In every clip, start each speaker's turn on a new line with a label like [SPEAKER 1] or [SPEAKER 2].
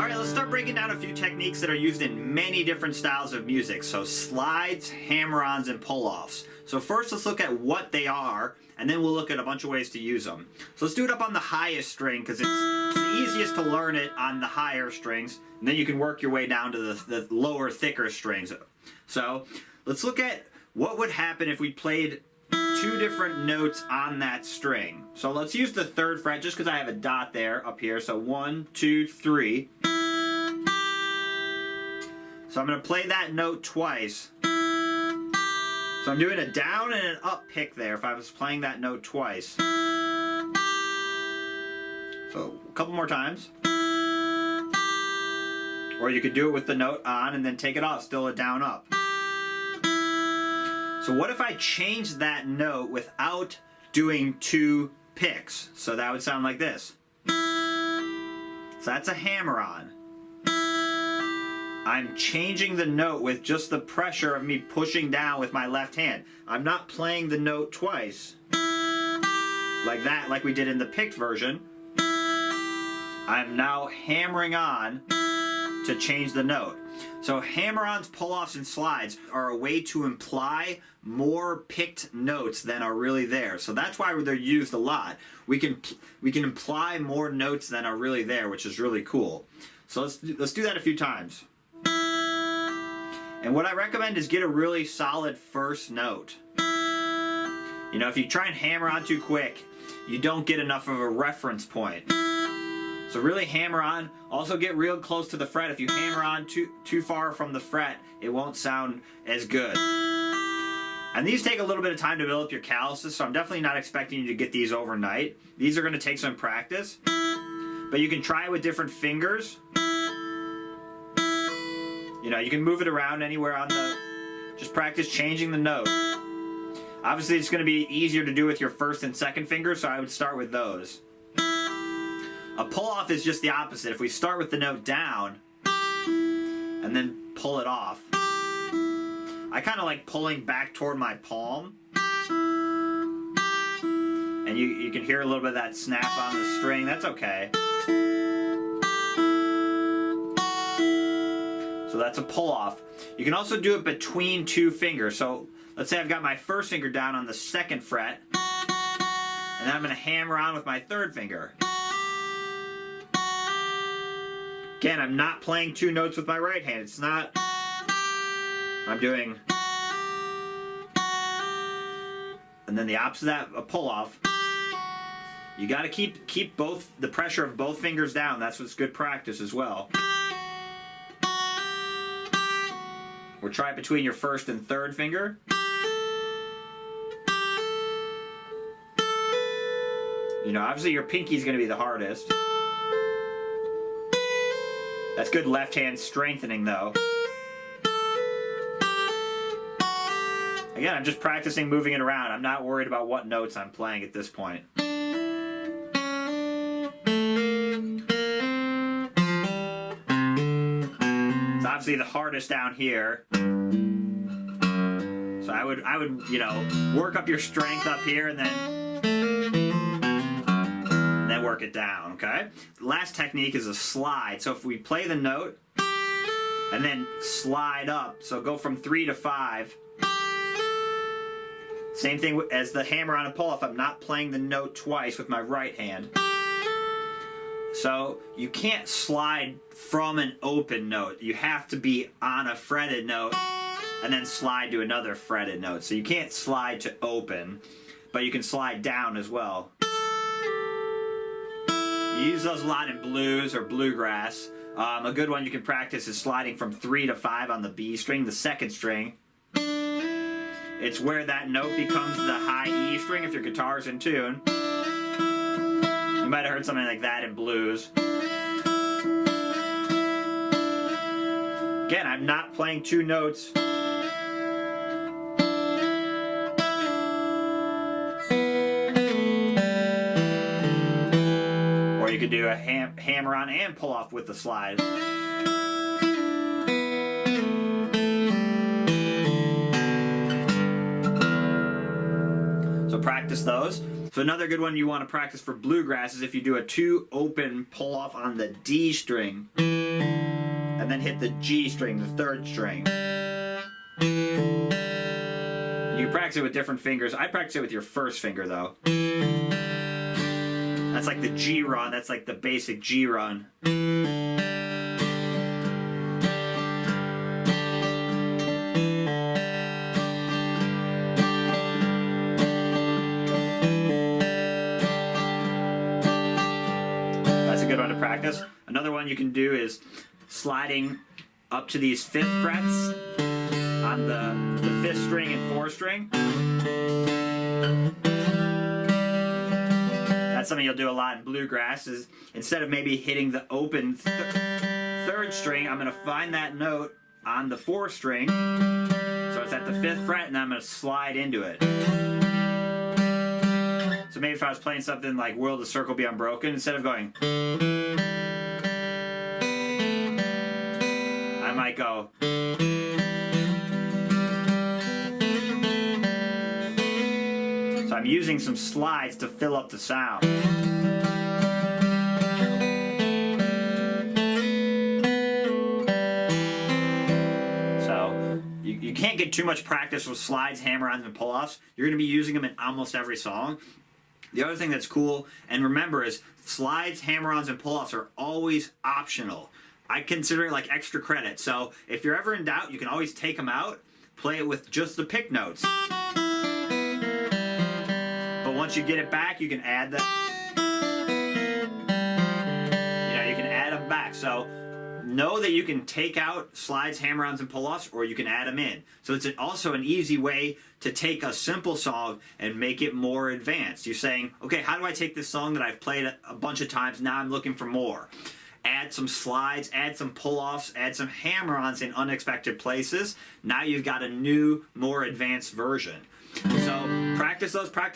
[SPEAKER 1] Alright, let's start breaking down a few techniques that are used in many different styles of music. So slides, hammer-ons, and pull-offs. So first let's look at what they are, and then we'll look at a bunch of ways to use them. So let's do it up on the highest string, because it's the easiest to learn it on the higher strings, and then you can work your way down to the lower, thicker strings. So let's look at what would happen if we played two different notes on that string. So let's use the 3rd fret just because I have a dot there up here. So 1, 2, 3. So I'm going to play that note twice. So I'm doing a down and an up pick there if I was playing that note twice. So a couple more times. Or you could do it with the note on and then take it off, still a down up. So what if I changed that note without doing 2 picks? So that would sound like this. So that's a hammer-on. I'm changing the note with just the pressure of me pushing down with my left hand. I'm not playing the note twice like that, like we did in the picked version. I'm now hammering on to change the note. So hammer-ons, pull-offs, and slides are a way to imply more picked notes than are really there. So that's why they're used a lot. We can imply more notes than are really there, which is really cool. So let's do that a few times. And what I recommend is get a really solid first note. You know, if you try and hammer on too quick, you don't get enough of a reference point. So really hammer on. Also get real close to the fret. If you hammer on too far from the fret, it won't sound as good. And these take a little bit of time to build up your calluses, so I'm definitely not expecting you to get these overnight. These are going to take some practice. But you can try it with different fingers. You know, you can move it around anywhere on the... Just practice changing the note. Obviously, it's going to be easier to do with your 1st and 2nd finger, so I would start with those. A pull-off is just the opposite. If we start with the note down and then pull it off, I kind of like pulling back toward my palm. And you can hear a little bit of that snap on the string. That's okay. So that's a pull-off. You can also do it between 2 fingers. So let's say I've got my 1st finger down on the 2nd fret, and then I'm going to hammer on with my 3rd finger. Again, I'm not playing 2 notes with my right hand. It's not... I'm doing... And then the opposite of that, a pull-off. You got to keep both the pressure of both fingers down. That's what's good practice as well. Or try it between your 1st and 3rd finger. You know, obviously your pinky's going to be the hardest. That's good left hand strengthening though. Again, I'm just practicing moving it around. I'm not worried about what notes I'm playing at this point. It's obviously the hardest down here. So I would, you know, work up your strength up here and then work it down, okay? The last technique is a slide. So if we play the note and then slide up, so go from 3 to 5. Same thing as the hammer on a pull-off. I'm not playing the note twice with my right hand. So you can't slide from an open note. You have to be on a fretted note and then slide to another fretted note. So you can't slide to open, but you can slide down as well. You use those a lot in blues or bluegrass. A good one you can practice is sliding from 3 to 5 on the B string, the 2nd string. It's where that note becomes the high E string if your guitar's in tune. You might have heard something like that in blues. Again, I'm not playing 2 notes. You could do a hammer on and pull off with the slide. So practice those. So another good one you want to practice for bluegrass is if you do a 2 open pull off on the D string and then hit the G string, the 3rd string. You can practice it with different fingers. I practice it with your 1st finger though. That's like the G run, that's like the basic G run. That's a good one to practice. Another one you can do is sliding up to these 5th frets on the 5th string and 4th string. That's something you'll do a lot in bluegrass, is instead of maybe hitting the open 3rd string, I'm going to find that note on the 4th string, so it's at the 5th fret, and I'm going to slide into it. So maybe if I was playing something like Will the Circle Be Unbroken, instead of going, I might go. So I'm using some slides to fill up the sound. So you can't get too much practice with slides, hammer-ons, and pull-offs. You're going to be using them in almost every song. The other thing that's cool, and remember, is slides, hammer-ons, and pull-offs are always optional. I consider it like extra credit. So if you're ever in doubt, you can always take them out, play it with just the pick notes. But once you get it back, you can add the, you can add them back. So know that you can take out slides, hammer-ons, and pull-offs, or you can add them in. So it's also an easy way to take a simple song and make it more advanced. You're saying, okay, how do I take this song that I've played a bunch of times, now I'm looking for more? Add some slides, add some pull-offs, add some hammer-ons in unexpected places. Now you've got a new, more advanced version. So practice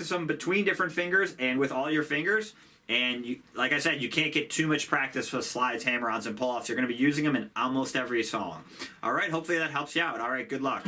[SPEAKER 1] them between different fingers and with all your fingers. And you, like I said, you can't get too much practice with slides, hammer-ons, and pull-offs. You're going to be using them in almost every song. All right, hopefully that helps you out. All right, good luck.